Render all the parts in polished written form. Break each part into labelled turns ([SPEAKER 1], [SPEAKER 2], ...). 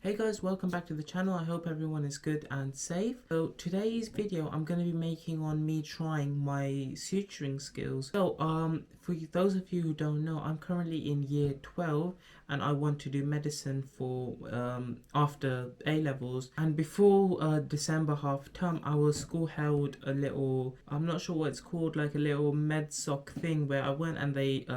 [SPEAKER 1] Hey guys, welcome back to the channel. I hope everyone is good and safe. So today's video I'm going to be making on me trying my suturing skills. So for those of you who don't know, I'm currently in year 12 and I want to do medicine for after A levels. And before December half term, our school held a little, I'm not sure what it's called, like a little med soc thing where I went and they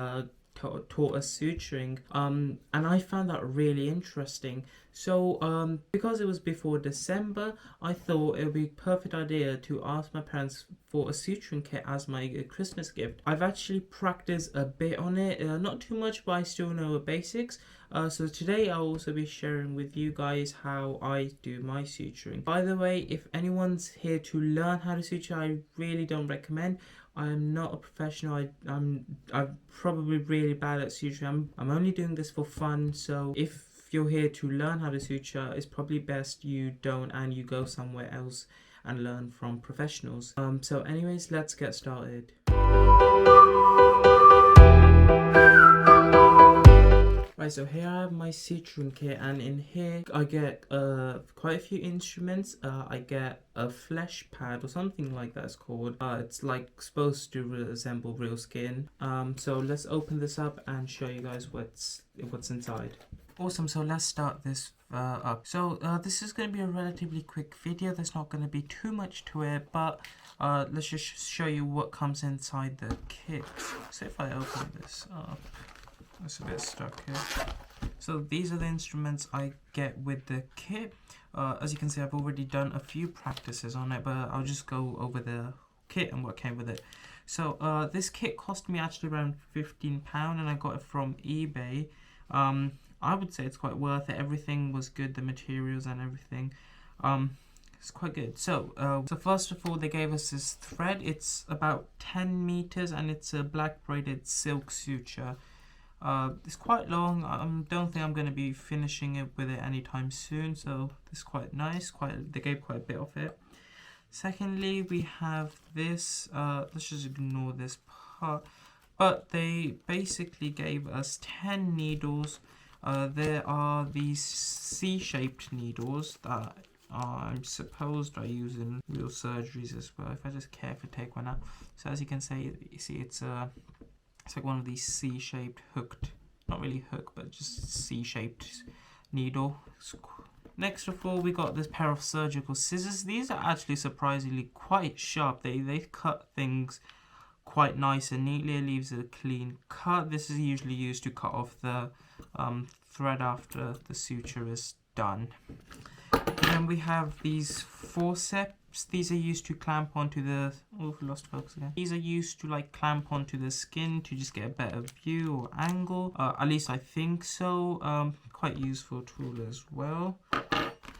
[SPEAKER 1] taught us suturing, and I found that really interesting. So because it was before December, I thought it would be a perfect idea to ask my parents for a suturing kit as my Christmas gift. I've actually practiced a bit on it, not too much, but I still know the basics. So today I'll also be sharing with you guys how I do my suturing. By the way, if anyone's here to learn how to suture, I really don't recommend. I am not a professional. I'm probably really bad at suturing. I'm only doing this for fun. So if you're here to learn how to suture, it's probably best you don't and you go somewhere else and learn from professionals. So anyways, let's get started. Right, so here I have my suturing kit, and in here I get quite a few instruments. I get a flesh pad or something like that it's called. It's like supposed to resemble real skin. So let's open this up and show you guys what's inside. Awesome, so let's start this up. So this is going to be a relatively quick video. There's not going to be too much to it, but let's just show you what comes inside the kit. So if I open this up, it's a bit stuck here. So these are the instruments I get with the kit. As you can see, I've already done a few practices on it, but I'll just go over the kit and what came with it. So this kit cost me actually around £15 and I got it from eBay. I would say it's quite worth it. Everything was good, the materials and everything. It's quite good. So first of all, they gave us this thread. It's about 10 meters and it's a black braided silk suture. It's quite long. I don't think I'm going to be finishing it with it anytime soon, so this is quite nice. They gave quite a bit of it. Secondly, we have this. Let's just ignore this part. But they basically gave us 10 needles. There are these C-shaped needles that I'm supposed I use in real surgeries as well. If I just carefully take one out. So as you can see, it's like one of these C-shaped hooked, not really hooked, but just C-shaped needle. Next of all, we got this pair of surgical scissors. These are actually surprisingly quite sharp. They cut things quite nice and neatly. It leaves a clean cut. This is usually used to cut off the thread after the suture is done. Then we have these forceps. These are used to clamp onto the, lost focus again. These are used to like clamp onto the skin to just get a better view or angle. At least I think so. Quite useful tool as well.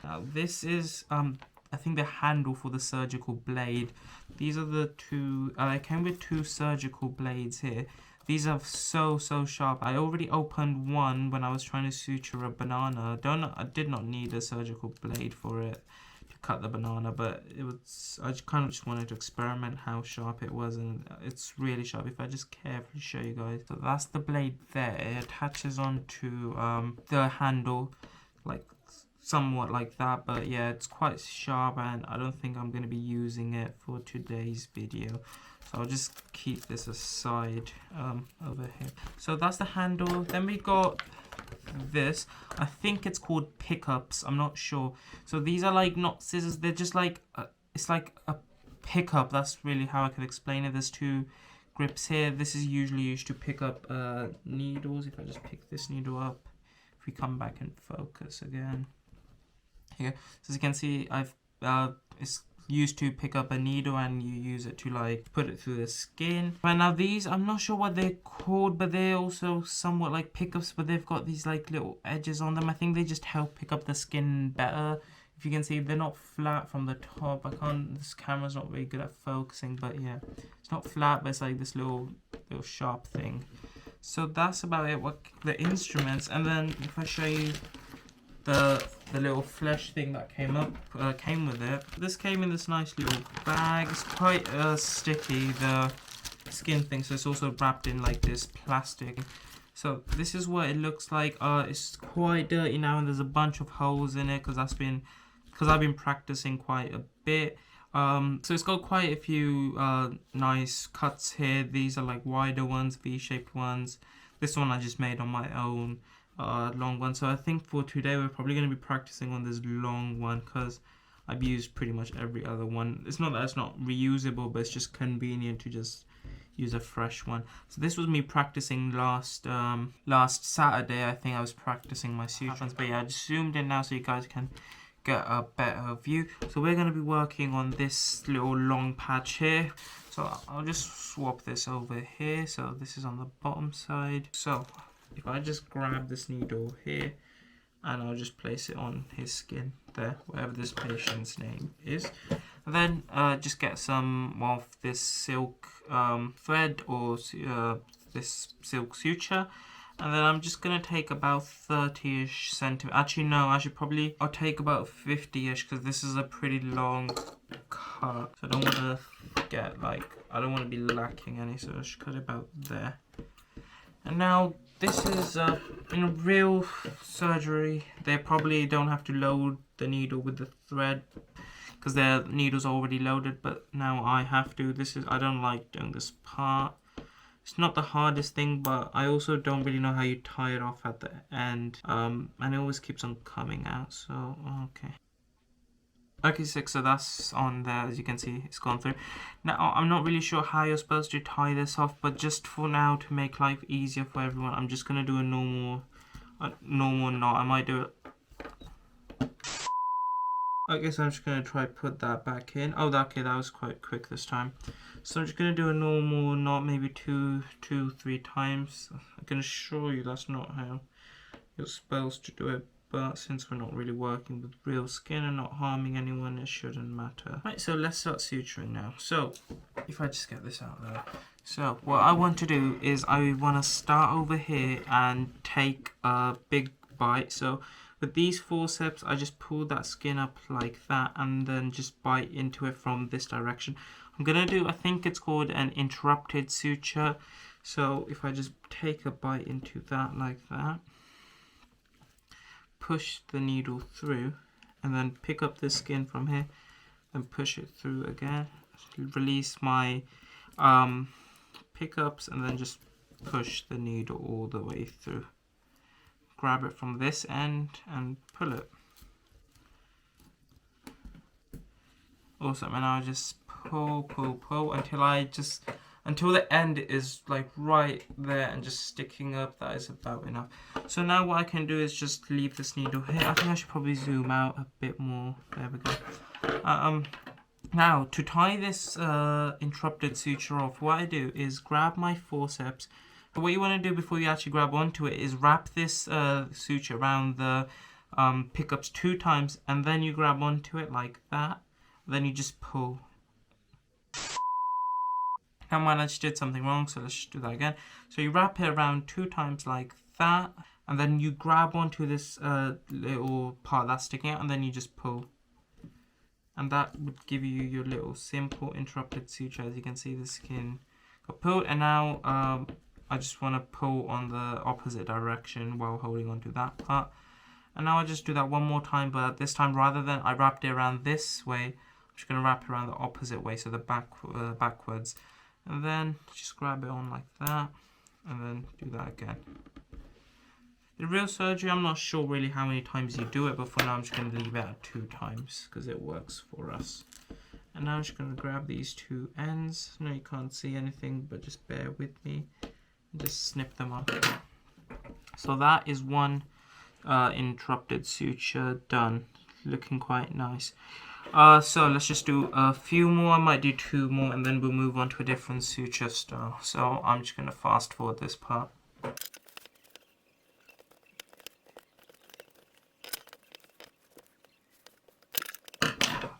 [SPEAKER 1] Now this is I think the handle for the surgical blade. These are the two. I came with two surgical blades here. These are so sharp. I already opened one when I was trying to suture a banana. I did not need a surgical blade for it to cut the banana, but I kind of just wanted to experiment how sharp it was, and it's really sharp. If I just carefully show you guys. So that's the blade there. It attaches onto the handle, like somewhat like that, but yeah, it's quite sharp and I don't think I'm going to be using it for today's video. So I'll just keep this aside over here. So that's the handle. Then we got this. I think it's called pickups. I'm not sure. So these are like not scissors. They're just like, it's like a pickup. That's really how I could explain it. There's two grips here. This is usually used to pick up needles. If I just pick this needle up, if we come back and focus again. Here. So as you can see, it's used to pick up a needle and you use it to like put it through the skin. Right, now these, I'm not sure what they're called, but they're also somewhat like pickups, but they've got these like little edges on them. I think they just help pick up the skin better. If you can see, they're not flat from the top. This camera's not very good at focusing, but yeah, it's not flat, but it's like this little sharp thing. So that's about it, what the instruments. And then if I show you the little flesh thing that came with it. This came in this nice little bag. It's quite sticky, the skin thing, so it's also wrapped in like this plastic. So this is what it looks like. It's quite dirty now, and there's a bunch of holes in it because I've been practicing quite a bit. So it's got quite a few nice cuts here. These are like wider ones, V-shaped ones. This one I just made on my own, long one. So I think for today we're probably going to be practicing on this long one because I've used pretty much every other one. It's not that it's not reusable, but it's just convenient to just use a fresh one. So this was me practicing last Saturday. I think I was practicing my suturings, but yeah, I just zoomed in now so you guys can get a better view. So we're going to be working on this little long patch here. So I'll just swap this over here. So this is on the bottom side. So if I just grab this needle here and I'll just place it on his skin there, whatever this patient's name is, and then just get some of this silk thread or this silk suture, and then I'm just gonna take about 30-ish centimeters. Actually no, I'll take about 50-ish because this is a pretty long cut, so I don't want to get I don't want to be lacking any, so I'll just cut it about there. And now this is in a real surgery they probably don't have to load the needle with the thread because their needle's already loaded, but now I have to. I don't like doing this part. It's not the hardest thing, but I also don't really know how you tie it off at the end, and it always keeps on coming out. So okay, so that's on there. As you can see, it's gone through. Now I'm not really sure how you're supposed to tie this off, but just for now, to make life easier for everyone, I'm just gonna do a normal knot. I might do it. Okay, so I'm just gonna try put that back in. Oh, okay, that was quite quick this time. So I'm just gonna do a normal knot, maybe two, 3 times. I can assure you that's not how you're supposed to do it, but since we're not really working with real skin and not harming anyone, it shouldn't matter. Right, so let's start suturing now. So if I just get this out there. So what I want to do is I want to start over here and take a big bite. So with these forceps, I just pull that skin up like that and then just bite into it from this direction. I'm gonna do, I think it's called an interrupted suture. So if I just take a bite into that like that, push the needle through, and then pick up the skin from here and push it through again, release my pickups, and then just push the needle all the way through. Grab it from this end and pull it. Awesome. And I'll just pull until the end is like right there and just sticking up. That is about enough. So now what I can do is just leave this needle here. I think I should probably zoom out a bit more. There we go. Now to tie this interrupted suture off, what I do is grab my forceps. What you want to do before you actually grab onto it is wrap this suture around the pickups 2 times, and then you grab onto it like that. Then you just pull. Now I just did something wrong, so let's just do that again. So you wrap it around 2 times like that, and then you grab onto this little part that's sticking out, and then you just pull. And that would give you your little simple interrupted suture. As you can see, the skin got pulled, and now I just want to pull on the opposite direction while holding onto that part. And now I just do that one more time, but this time rather than I wrapped it around this way, I'm just going to wrap it around the opposite way, so the backwards. And then just grab it on like that, and then do that again. In real surgery, I'm not sure really how many times you do it, but for now I'm just going to leave it at 2 times because it works for us. And now I'm just going to grab these 2 ends. No, you can't see anything, but just bear with me. And just snip them off. So that is one interrupted suture done. Looking quite nice. So let's just do a few more. I might do 2 more, and then we'll move on to a different suture style. So I'm just going to fast forward this part.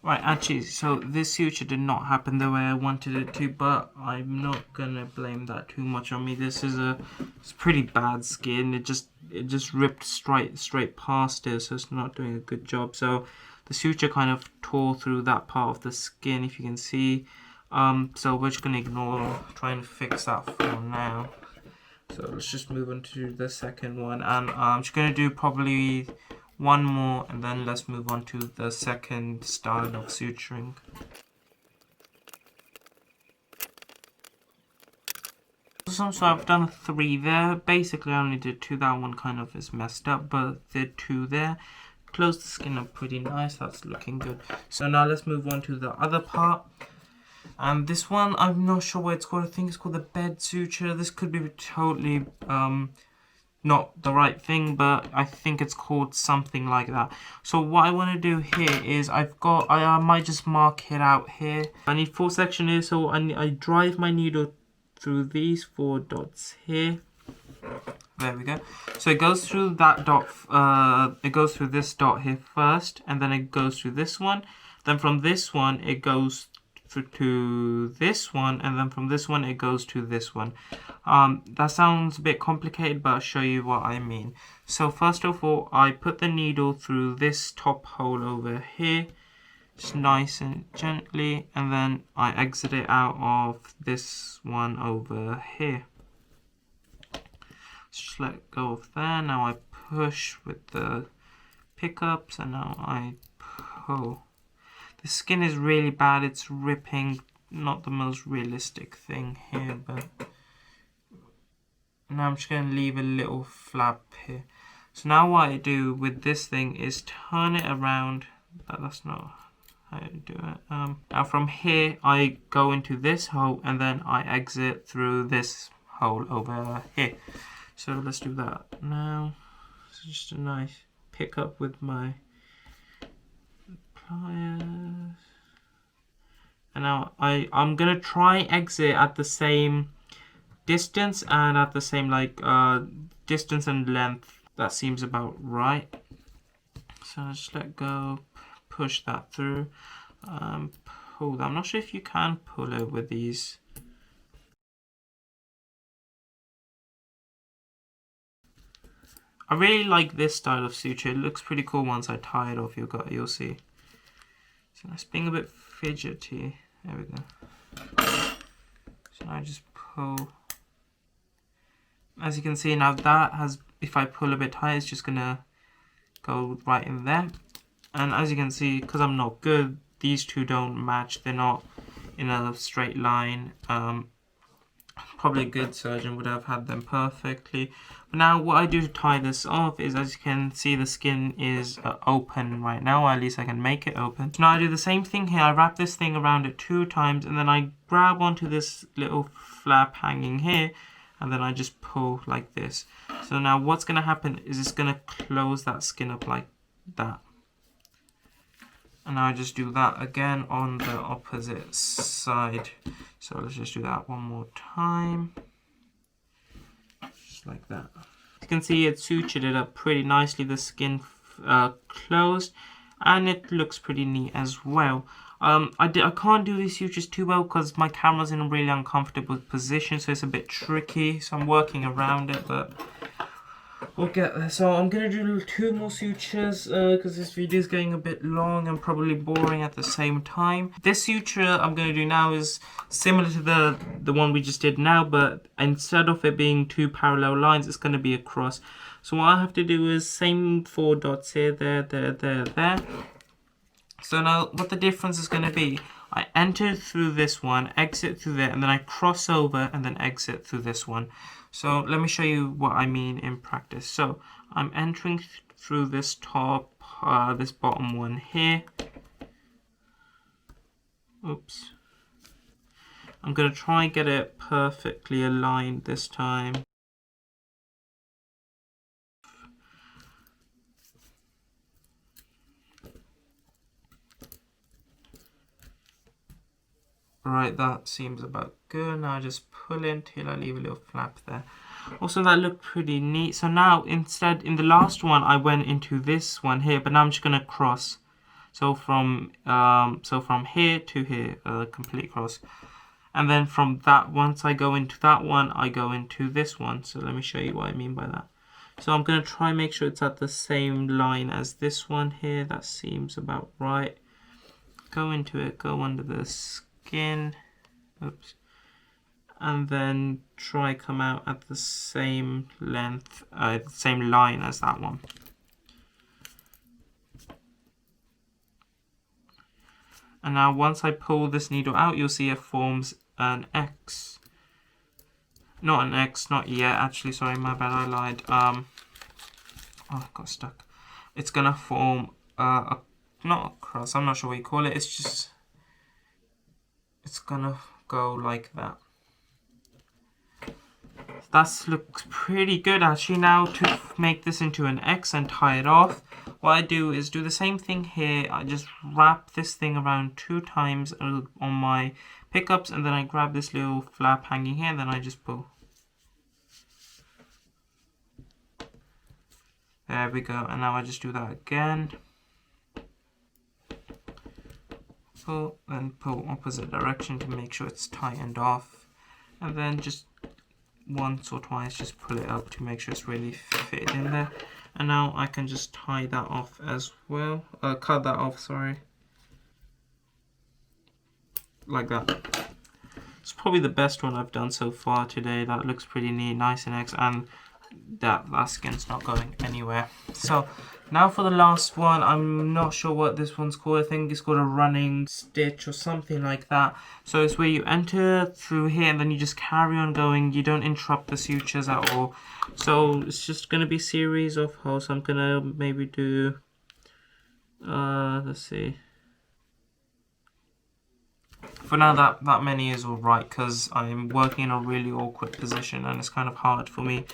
[SPEAKER 1] Right, actually, so this suture did not happen the way I wanted it to, but I'm not gonna blame that too much on me. This is it's pretty bad skin. It just ripped straight past it, so it's not doing a good job. So the suture kind of tore through that part of the skin, if you can see. So we're just gonna try and fix that for now. So let's just move on to the second one, and I'm just going to do probably one more, and then let's move on to the second style of suturing. So I've done 3 there. Basically I only did 2. That one kind of is messed up, but did 2 there. Closed the skin up pretty nice. That's looking good. So now let's move on to the other part. And this one, I'm not sure what it's called. I think it's called the bed suture. This could be totally not the right thing, but I think it's called something like that. So what I want to do here is I might just mark it out here. I need 4 sections here, so I drive my needle through these 4 dots here. There we go. So it goes through that dot, it goes through this dot here first, and then it goes through this one. Then from this one it goes through to this one, and then from this one it goes to this one. That sounds a bit complicated, but I'll show you what I mean. So first of all, I put the needle through this top hole over here, just nice and gently, and then I exit it out of this one over here. Just let go of there. Now I push with the pickups, and now I pull. The skin is really bad, it's ripping, not the most realistic thing here, but now I'm just going to leave a little flap here. So now what I do with this thing is turn it around. That's not how you do it. Now from here I go into this hole, and then I exit through this hole over here. So let's do that now. It's just a nice pickup with my pliers. And now I'm gonna try exit at the same distance and at the same distance and length. That seems about right. So just let go, push that through, pull that. I'm not sure if you can pull it with these. I really like this style of suture. It looks pretty cool once I tie it off. You'll see. So it's being a bit fidgety. There we go. So I just pull. As you can see now, that has, if I pull a bit high, it's just gonna go right in there. And as you can see, because I'm not good, these two don't match. They're not in a straight line. Probably a good surgeon would have had them perfectly. But now what I do to tie this off is, as you can see, the skin is open right now, or at least I can make it open. So now I do the same thing here. I wrap this thing around it 2 times, and then I grab onto this little flap hanging here, and then I just pull like this. So now what's going to happen is it's going to close that skin up like that. And I just do that again on the opposite side. So let's just do that one more time. Just like that. You can see it sutured it up pretty nicely. The skin closed, and it looks pretty neat as well. I can't do these sutures too well because my camera's in a really uncomfortable position, so it's a bit tricky. So I'm working around it, but we'll get there. So I'm going to do 2 more sutures because this video is getting a bit long and probably boring at the same time. This suture I'm going to do now is similar to the one we just did now, but instead of it being 2 parallel lines, it's going to be a cross. So what I have to do is same 4 dots here, there. So now what the difference is going to be, I enter through this one, exit through there, and then I cross over and then exit through this one. So let me show you what I mean in practice. So I'm entering through this top, this bottom one here. Oops. I'm going to try and get it perfectly aligned this time. Right, that seems about good. Now I just pull in till I leave a little flap there. Also, that looked pretty neat. So now instead, in the last one, I went into this one here, but now I'm just gonna cross. So from here to here, complete cross. And then from that, once I go into that one, I go into this one. So let me show you what I mean by that. So I'm gonna try and make sure it's at the same line as this one here. That seems about right. Go into it, go under the skin. Oops. and then try come out at the same length, the same line as that one. And now once I pull this needle out, you'll see it forms an X. Not an X, not yet. Actually, sorry, my bad, I lied. Oh, I got stuck. It's gonna form not a cross. I'm not sure what you call it. It's gonna go like that. That looks pretty good actually. Now to make this into an X and tie it off, what I do is do the same thing here. I just wrap this thing around 2 times on my pickups, and then I grab this little flap hanging here, and then I just pull. There we go. And now I just do that again. Pull, then pull opposite direction to make sure it's tightened off, and then just once or twice just pull it up to make sure it's really fitted in there. And now I can just tie that off as well, cut that off, sorry, like that. It's probably the best one I've done so far today. That looks pretty neat, nice and X, and that skin's not going anywhere. So now for the last one, I'm not sure what this one's called. I think it's called a running stitch or something like that. So it's where you enter through here and then you just carry on going. You don't interrupt the sutures at all. So it's just going to be a series of holes. I'm going to maybe do, let's see. For now, that many is alright because I'm working in a really awkward position and it's kind of hard for me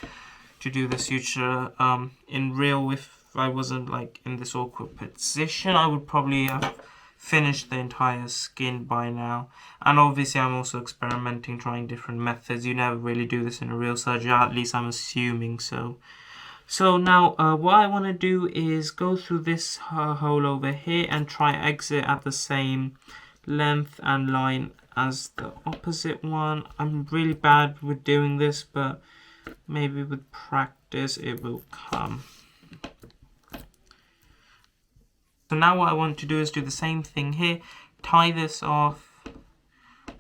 [SPEAKER 1] to do the suture. In real, if I wasn't like in this awkward position, I would probably have finished the entire skin by now. And obviously I'm also experimenting, trying different methods. You never really do this in a real surgery, at least I'm assuming so. So now what I want to do is go through this hole over here and try exit at the same length and line as the opposite one. I'm really bad with doing this, but maybe with practice it will come. So now what I want to do is do the same thing here, tie this off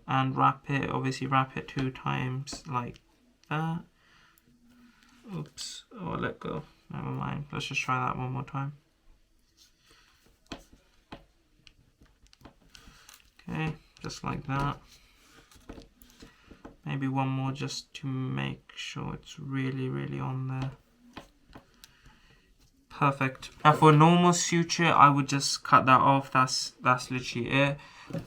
[SPEAKER 1] and wrap it, obviously wrap it 2 times like that. Oops, oh, let go, never mind, let's just try that one more time. Okay, just like that. Maybe one more just to make sure it's really, really on there. Perfect. Now for a normal suture, I would just cut that off. That's literally it.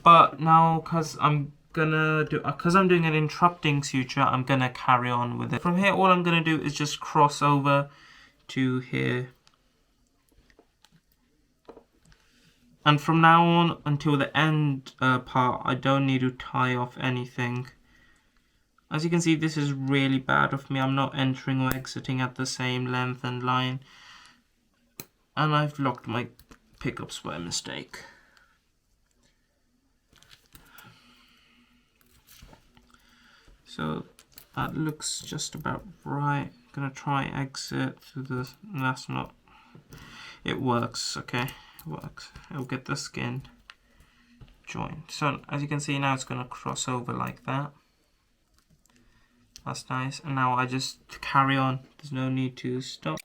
[SPEAKER 1] But now, because I'm doing an interrupting suture, I'm gonna carry on with it. From here, all I'm gonna do is just cross over to here. And from now on until the end part, I don't need to tie off anything. As you can see, this is really bad of me. I'm not entering or exiting at the same length and line. And I've locked my pickups by mistake. So that looks just about right. I'm gonna try exit through the, that's not, it works, okay, it works. It'll get the skin joined. So as you can see now, it's gonna cross over like that. That's nice. And now I just carry on. There's no need to stop.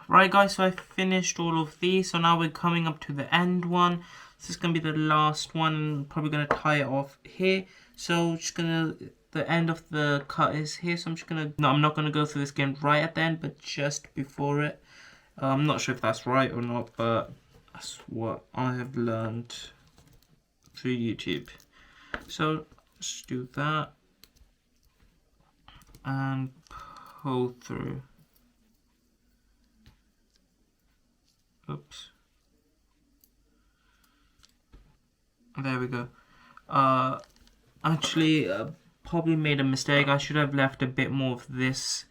[SPEAKER 1] Right guys, so I finished all of these, so now we're coming up to the end one. This is going to be the last one, probably going to tie it off here. So just going to, the end of the cut is here, so I'm just going to, no, I'm not going to go through this again right at the end, but just before it. I'm not sure if that's right or not, but that's what I have learned through YouTube. So let's do that and pull through. Oops. There we go. Actually, probably made a mistake. I should have left a bit more of this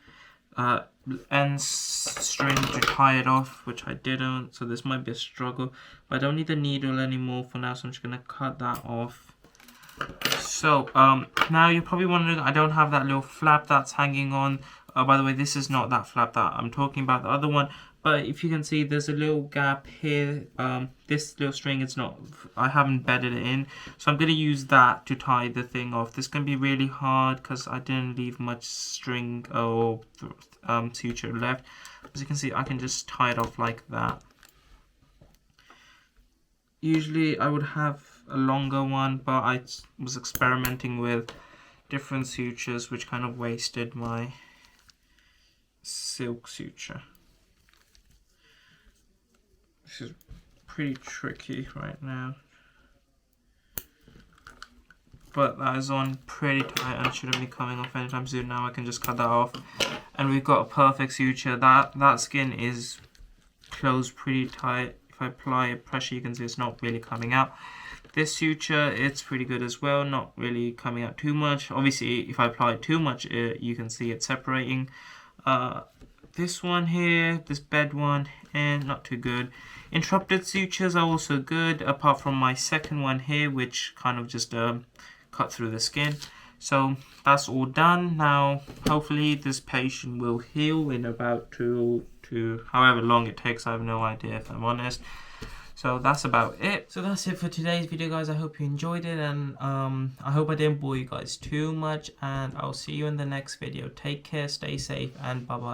[SPEAKER 1] end string to tie it off, which I didn't, so this might be a struggle. But I don't need the needle anymore for now, so I'm just gonna cut that off. So now you're probably wondering, I don't have that little flap that's hanging on. By the way, this is not that flap that I'm talking about, the other one. But if you can see, there's a little gap here. This little string is not, I haven't bedded it in, so I'm going to use that to tie the thing off. This is going to be really hard because I didn't leave much string or suture left. As you can see, I can just tie it off like that. Usually I would have a longer one, but I was experimenting with different sutures, which kind of wasted my silk suture. This is pretty tricky right now, but that is on pretty tight and shouldn't be coming off anytime soon. Now I can just cut that off, and we've got a perfect suture. That skin is closed pretty tight. If I apply pressure, you can see it's not really coming out. This suture, it's pretty good as well, not really coming out too much. Obviously, if I apply too much, you can see it separating. This one here, this bed one, and not too good. Interrupted sutures are also good, apart from my second one here, which kind of just cut through the skin. So that's all done. Now, hopefully this patient will heal in about two to however long it takes. I have no idea, if I'm honest. So that's about it. So that's it for today's video, guys. I hope you enjoyed it, and I hope I didn't bore you guys too much, and I'll see you in the next video. Take care, stay safe, and bye bye.